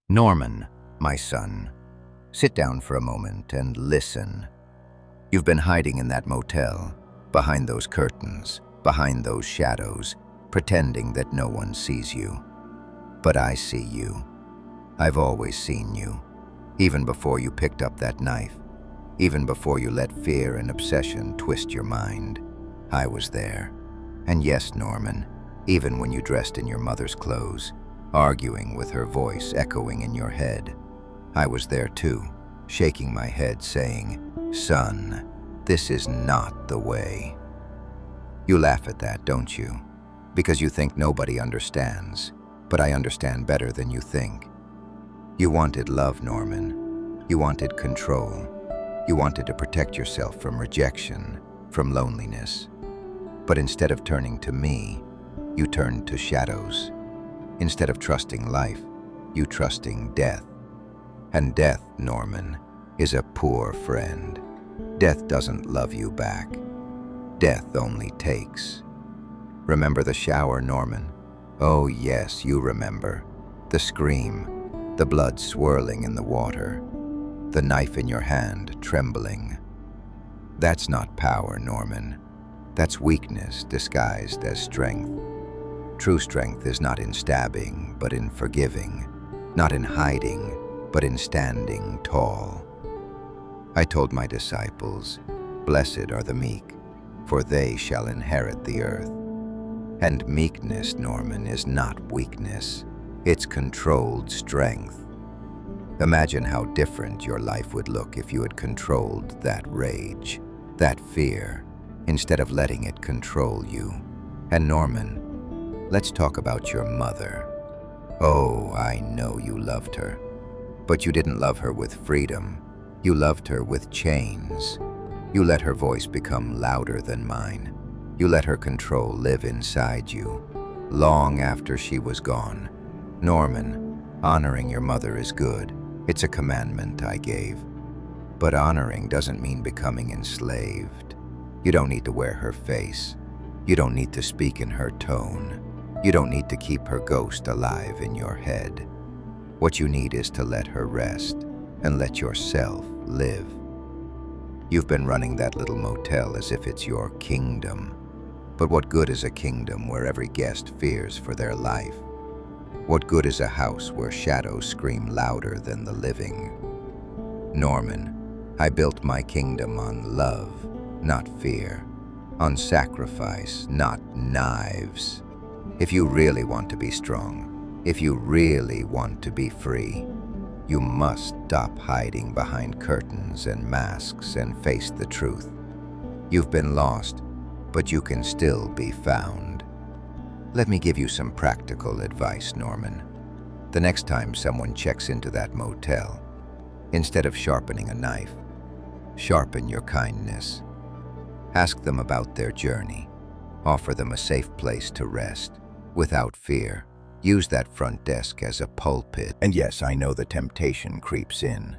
Norman, my son, sit down for a moment and listen. You've been hiding in that motel, behind those curtains, behind those shadows, pretending that no one sees you. But I see you. I've always seen you. Even before you picked up that knife, even before you let fear and obsession twist your mind, I was there. And yes, Norman, even when you dressed in your mother's clothes, arguing with her voice echoing in your head, I was there too, shaking my head saying, "Son, this is not the way." You laugh at that, don't you? Because you think nobody understands, but I understand better than you think. You wanted love, Norman. You wanted control. You wanted to protect yourself from rejection, from loneliness. But instead of turning to me, you turned to shadows. Instead of trusting life, you trusting death. And death, Norman, is a poor friend. Death doesn't love you back. Death only takes. Remember the shower, Norman? Oh yes, you remember. The scream, the blood swirling in the water, the knife in your hand trembling. That's not power, Norman. That's weakness disguised as strength. True strength is not in stabbing, but in forgiving, not in hiding, but in standing tall. I told my disciples, "Blessed are the meek, for they shall inherit the earth." And meekness, Norman, is not weakness. It's controlled strength. Imagine how different your life would look if you had controlled that rage, that fear, instead of letting it control you. And Norman, let's talk about your mother. Oh, I know you loved her. But you didn't love her with freedom. You loved her with chains. You let her voice become louder than mine. You let her control live inside you, long after she was gone. Norman, honoring your mother is good. It's a commandment I gave. But honoring doesn't mean becoming enslaved. You don't need to wear her face. You don't need to speak in her tone. You don't need to keep her ghost alive in your head. What you need is to let her rest and let yourself live. You've been running that little motel as if it's your kingdom. But what good is a kingdom where every guest fears for their life? What good is a house where shadows scream louder than the living? Norman, I built my kingdom on love, not fear, on sacrifice, not knives. If you really want to be strong, if you really want to be free, you must stop hiding behind curtains and masks and face the truth. You've been lost, but you can still be found. Let me give you some practical advice, Norman. The next time someone checks into that motel, instead of sharpening a knife, sharpen your kindness. Ask them about their journey. Offer them a safe place to rest, without fear. Use that front desk as a pulpit. And yes, I know the temptation creeps in.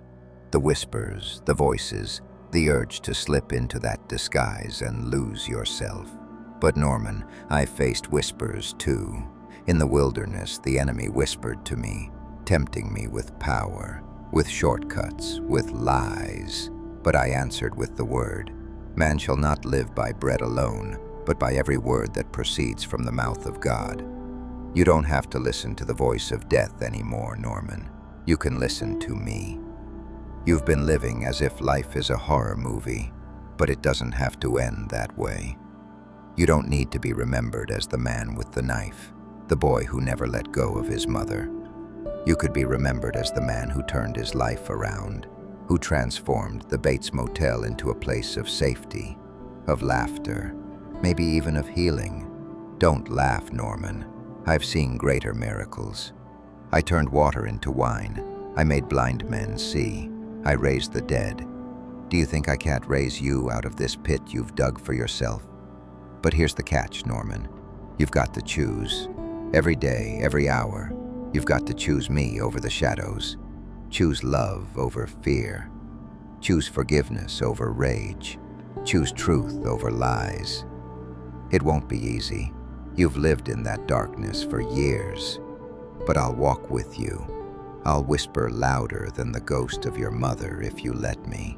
The whispers, the voices, the urge to slip into that disguise and lose yourself. But Norman, I faced whispers too. In the wilderness, the enemy whispered to me, tempting me with power, with shortcuts, with lies. But I answered with the word, "Man shall not live by bread alone, but by every word that proceeds from the mouth of God." You don't have to listen to the voice of death anymore, Norman. You can listen to me. You've been living as if life is a horror movie, but it doesn't have to end that way. You don't need to be remembered as the man with the knife, the boy who never let go of his mother. You could be remembered as the man who turned his life around, who transformed the Bates Motel into a place of safety, of laughter, maybe even of healing. Don't laugh, Norman. I've seen greater miracles. I turned water into wine. I made blind men see. I raised the dead. Do you think I can't raise you out of this pit you've dug for yourself? But here's the catch, Norman. You've got to choose. Every day, every hour, you've got to choose me over the shadows. Choose love over fear. Choose forgiveness over rage. Choose truth over lies. It won't be easy. You've lived in that darkness for years. But I'll walk with you. I'll whisper louder than the ghost of your mother if you let me.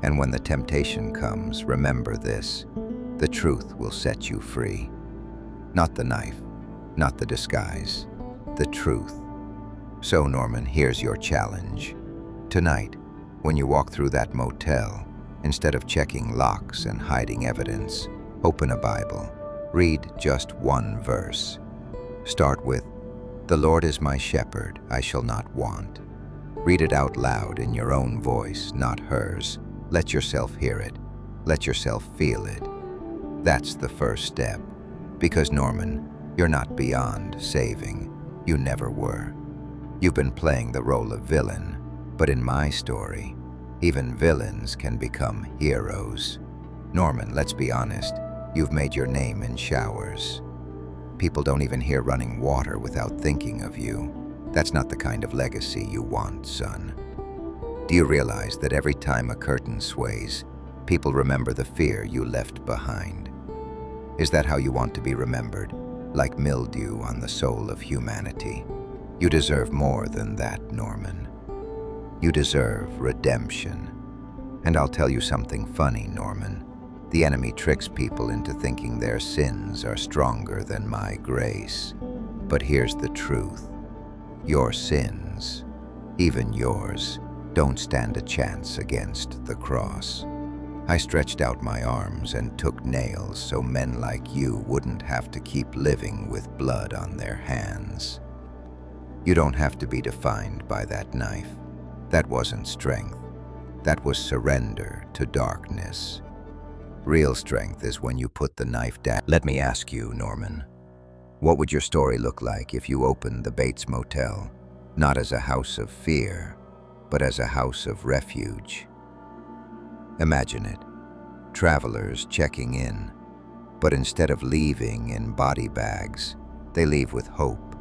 And when the temptation comes, remember this: the truth will set you free. Not the knife, not the disguise, the truth. So, Norman, here's your challenge. Tonight, when you walk through that motel, instead of checking locks and hiding evidence, open a Bible. Read just one verse. Start with, "The Lord is my shepherd, I shall not want." Read it out loud in your own voice, not hers. Let yourself hear it. Let yourself feel it. That's the first step. Because, Norman, you're not beyond saving. You never were. You've been playing the role of villain, but in my story, even villains can become heroes. Norman, let's be honest, you've made your name in showers. People don't even hear running water without thinking of you. That's not the kind of legacy you want, son. Do you realize that every time a curtain sways, people remember the fear you left behind? Is that how you want to be remembered? Like mildew on the soul of humanity? You deserve more than that, Norman. You deserve redemption. And I'll tell you something funny, Norman. The enemy tricks people into thinking their sins are stronger than my grace. But here's the truth. Your sins, even yours, don't stand a chance against the cross. I stretched out my arms and took nails so men like you wouldn't have to keep living with blood on their hands. You don't have to be defined by that knife. That wasn't strength. That was surrender to darkness. Real strength is when you put the knife down. Let me ask you, Norman, what would your story look like if you opened the Bates Motel, not as a house of fear, but as a house of refuge? Imagine it. Travelers checking in, but instead of leaving in body bags, they leave with hope.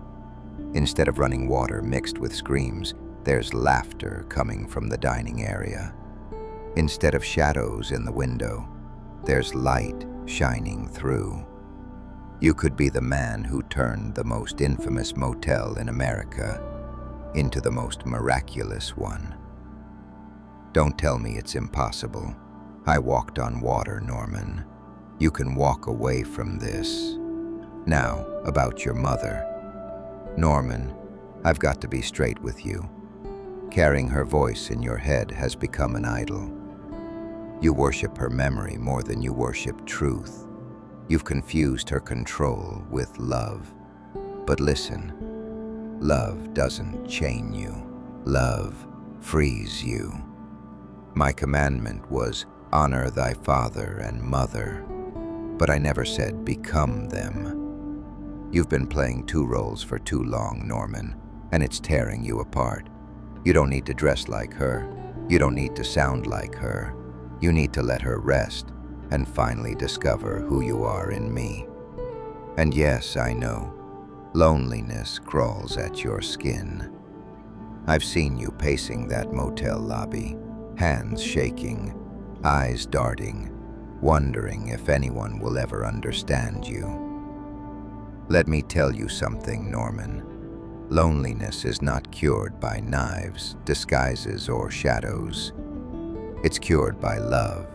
Instead of running water mixed with screams, there's laughter coming from the dining area. Instead of shadows in the window, there's light shining through. You could be the man who turned the most infamous motel in America into the most miraculous one. Don't tell me it's impossible. I walked on water, Norman. You can walk away from this. Now, about your mother. Norman, I've got to be straight with you. Carrying her voice in your head has become an idol. You worship her memory more than you worship truth. You've confused her control with love. But listen, love doesn't chain you. Love frees you. My commandment was, honor thy father and mother. But I never said become them. You've been playing two roles for too long, Norman, and it's tearing you apart. You don't need to dress like her. You don't need to sound like her. You need to let her rest and finally discover who you are in me. And yes, I know, loneliness crawls at your skin. I've seen you pacing that motel lobby, hands shaking, eyes darting, wondering if anyone will ever understand you. Let me tell you something, Norman. Loneliness is not cured by knives, disguises, or shadows. It's cured by love,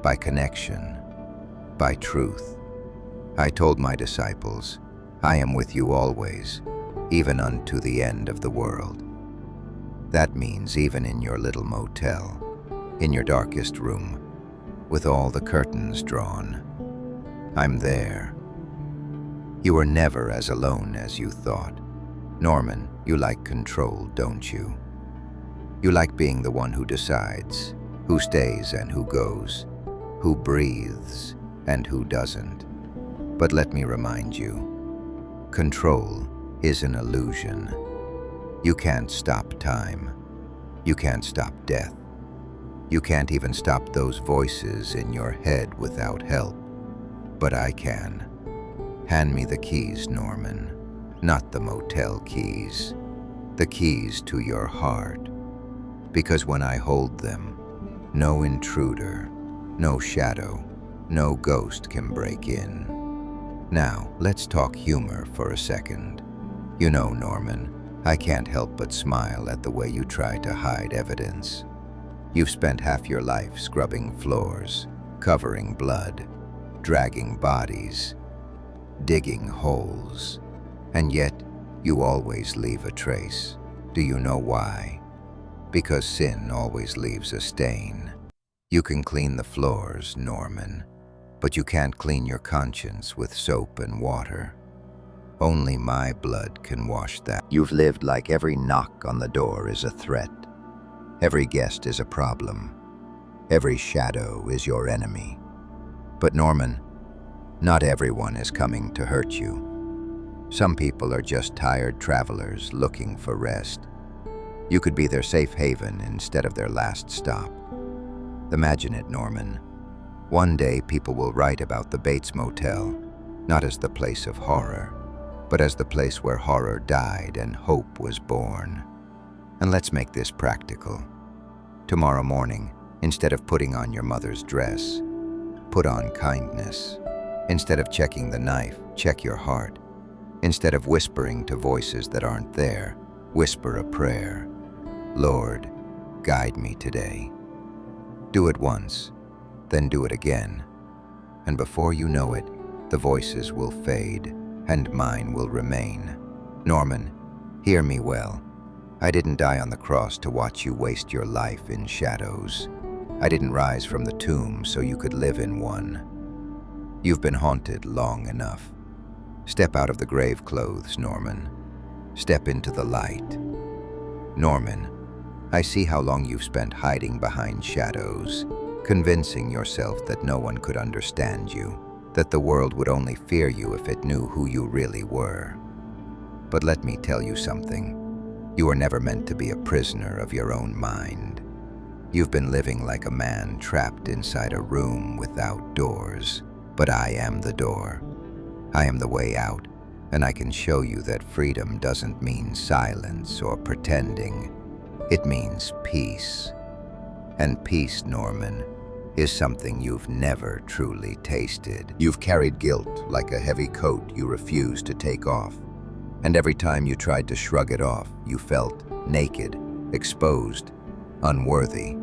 by connection, by truth. I told my disciples, I am with you always, even unto the end of the world. That means even in your little motel, in your darkest room, with all the curtains drawn, I'm there. You were never as alone as you thought. Norman, you like control, don't you? You like being the one who decides, who stays and who goes, who breathes and who doesn't. But let me remind you, control is an illusion. You can't stop time. You can't stop death. You can't even stop those voices in your head without help. But I can. Hand me the keys, Norman. Not the motel keys. The keys to your heart. Because when I hold them, no intruder, no shadow, no ghost can break in. Now, let's talk humor for a second. You know, Norman, I can't help but smile at the way you try to hide evidence. You've spent half your life scrubbing floors, covering blood, dragging bodies, digging holes, and yet you always leave a trace. Do you know why? Because sin always leaves a stain. You can clean the floors, Norman, but you can't clean your conscience with soap and water. Only my blood can wash that. You've lived like every knock on the door is a threat. Every guest is a problem. Every shadow is your enemy. But Norman, not everyone is coming to hurt you. Some people are just tired travelers looking for rest. You could be their safe haven instead of their last stop. Imagine it, Norman. One day people will write about the Bates Motel, not as the place of horror, but as the place where horror died and hope was born. And let's make this practical. Tomorrow morning, instead of putting on your mother's dress, put on kindness. Instead of checking the knife, check your heart. Instead of whispering to voices that aren't there, whisper a prayer. Lord, guide me today. Do it once, then do it again. And before you know it, the voices will fade, and mine will remain. Norman, hear me well. I didn't die on the cross to watch you waste your life in shadows. I didn't rise from the tomb so you could live in one. You've been haunted long enough. Step out of the grave clothes, Norman. Step into the light. Norman, I see how long you've spent hiding behind shadows, convincing yourself that no one could understand you, that the world would only fear you if it knew who you really were. But let me tell you something. You were never meant to be a prisoner of your own mind. You've been living like a man trapped inside a room without doors. But I am the door. I am the way out, and I can show you that freedom doesn't mean silence or pretending. It means peace. And peace, Norman, is something you've never truly tasted. You've carried guilt like a heavy coat you refuse to take off. And every time you tried to shrug it off, you felt naked, exposed, unworthy.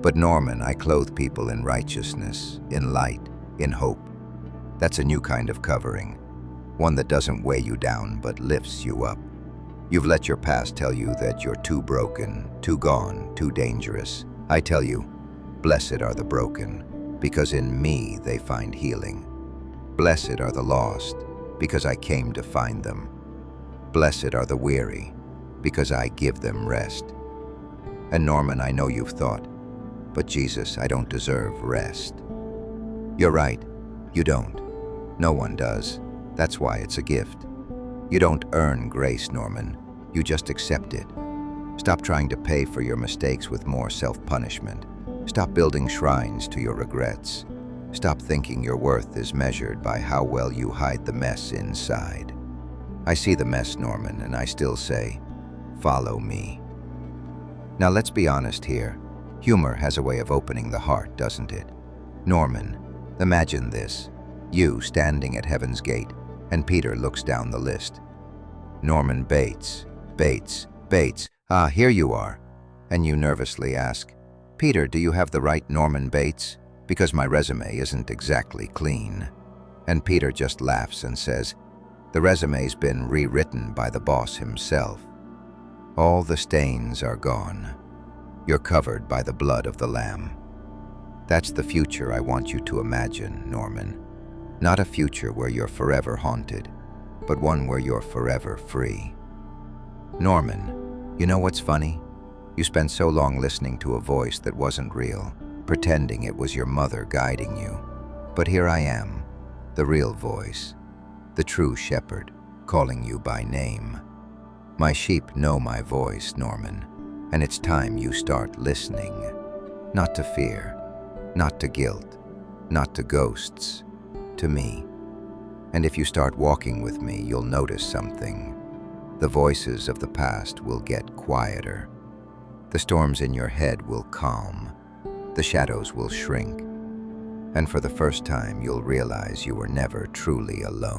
But Norman, I clothe people in righteousness, in light, in hope. That's a new kind of covering, one that doesn't weigh you down but lifts you up. You've let your past tell you that you're too broken, too gone, too dangerous. I tell you, blessed are the broken, because in me they find healing. Blessed are the lost, because I came to find them. Blessed are the weary, because I give them rest. And Norman, I know you've thought, but Jesus, I don't deserve rest. You're right, you don't. No one does. That's why it's a gift. You don't earn grace, Norman. You just accept it. Stop trying to pay for your mistakes with more self-punishment. Stop building shrines to your regrets. Stop thinking your worth is measured by how well you hide the mess inside. I see the mess, Norman, and I still say, follow me. Now let's be honest here. Humor has a way of opening the heart, doesn't it? Norman, imagine this. You standing at heaven's gate, and Peter looks down the list. Norman Bates, Bates, Bates. Ah, here you are. And you nervously ask, Peter, do you have the right Norman Bates? Because my resume isn't exactly clean. And Peter just laughs and says, the resume's been rewritten by the boss himself. All the stains are gone. You're covered by the blood of the Lamb. That's the future I want you to imagine, Norman. Not a future where you're forever haunted, but one where you're forever free. Norman, you know what's funny? You spent so long listening to a voice that wasn't real, pretending it was your mother guiding you. But here I am, the real voice, the true shepherd, calling you by name. My sheep know my voice, Norman, and it's time you start listening. Not to fear, not to guilt, not to ghosts, to me. And if you start walking with me, you'll notice something. The voices of the past will get quieter. The storms in your head will calm. The shadows will shrink. And for the first time, you'll realize you were never truly alone.